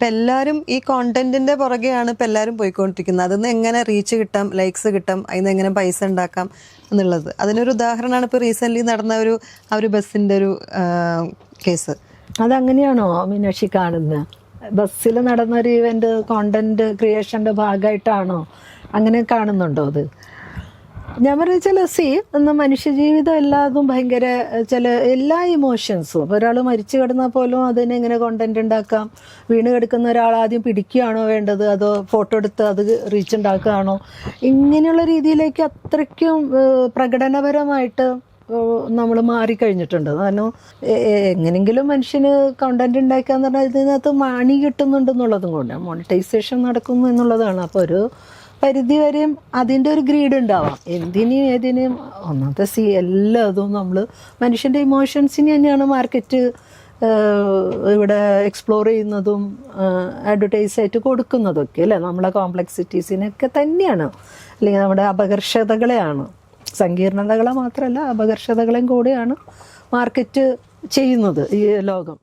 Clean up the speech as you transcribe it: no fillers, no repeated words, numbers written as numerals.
ഇപ്പം എല്ലാവരും ഈ കോണ്ടന്റിന്റെ പുറകെയാണ് ഇപ്പം എല്ലാവരും പോയിക്കൊണ്ടിരിക്കുന്നത്. അതിൽ നിന്ന് എങ്ങനെ റീച്ച് കിട്ടാം, ലൈക്സ് കിട്ടാം, അതിൽ നിന്ന് എങ്ങനെ പൈസ ഉണ്ടാക്കാം എന്നുള്ളത്. അതിനൊരു ഉദാഹരണമാണ് ഇപ്പോൾ റീസെൻ്റ്ലി നടന്ന ഒരു ബസ്സിൻ്റെ ഒരു കേസ്. അതങ്ങനെയാണോ മീനാക്ഷി കാണുന്നത്? ബസ്സിൽ നടന്നൊരു ഇവന്റ് കോണ്ടന്റ് ക്രിയേഷന്റെ ഭാഗമായിട്ടാണോ അങ്ങനെ കാണുന്നുണ്ടോ? അത് ഞാൻ പറയുക മനുഷ്യജീവിതം എല്ലാതും ഭയങ്കര എല്ലാ ഇമോഷൻസും. അപ്പോൾ ഒരാൾ മരിച്ചു കിടന്നാൽ പോലും അതിനെ എങ്ങനെ കോണ്ടന്റ് ഉണ്ടാക്കാം, വീണ് കിടക്കുന്ന ഒരാൾ ആദ്യം പിടിക്കുകയാണോ വേണ്ടത്, അതോ ഫോട്ടോ എടുത്ത് അത് റീച്ച് ഉണ്ടാക്കുകയാണോ, ഇങ്ങനെയുള്ള രീതിയിലേക്ക് അത്രയ്ക്കും പ്രകടനപരമായിട്ട് നമ്മൾ മാറിക്കഴിഞ്ഞിട്ടുണ്ട്. കാരണം എങ്ങനെങ്കിലും മനുഷ്യന് കണ്ടന്റ് ഉണ്ടാക്കാന്ന് പറഞ്ഞാൽ ഇതിനകത്ത് മണി കിട്ടുന്നുണ്ടെന്നുള്ളതും കൊണ്ട് മോണിറ്റൈസേഷൻ നടക്കുന്നു എന്നുള്ളതാണ്. അപ്പോൾ ഒരു പരിധി വരെയും അതിൻ്റെ ഒരു ഗ്രീഡ് ഉണ്ടാവാം. ഏതിനെയും ഒന്നാമത്തെ എല്ലാതും നമ്മൾ മനുഷ്യൻ്റെ ഇമോഷൻസിന് തന്നെയാണ് മാർക്കറ്റ് ഇവിടെ എക്സ്പ്ലോർ ചെയ്യുന്നതും അഡ്വർടൈസായിട്ട് കൊടുക്കുന്നതൊക്കെ അല്ലേ. നമ്മളെ കോംപ്ലക്സിറ്റീസിനൊക്കെ തന്നെയാണ്, അല്ലെങ്കിൽ നമ്മുടെ അപകർഷതകളെയാണ്, സങ്കീർണതകളെ മാത്രമല്ല അപകർഷതകളെയും കൂടെയാണ് മാർക്കറ്റ് ചെയ്യുന്നത് ഈ ലോകം.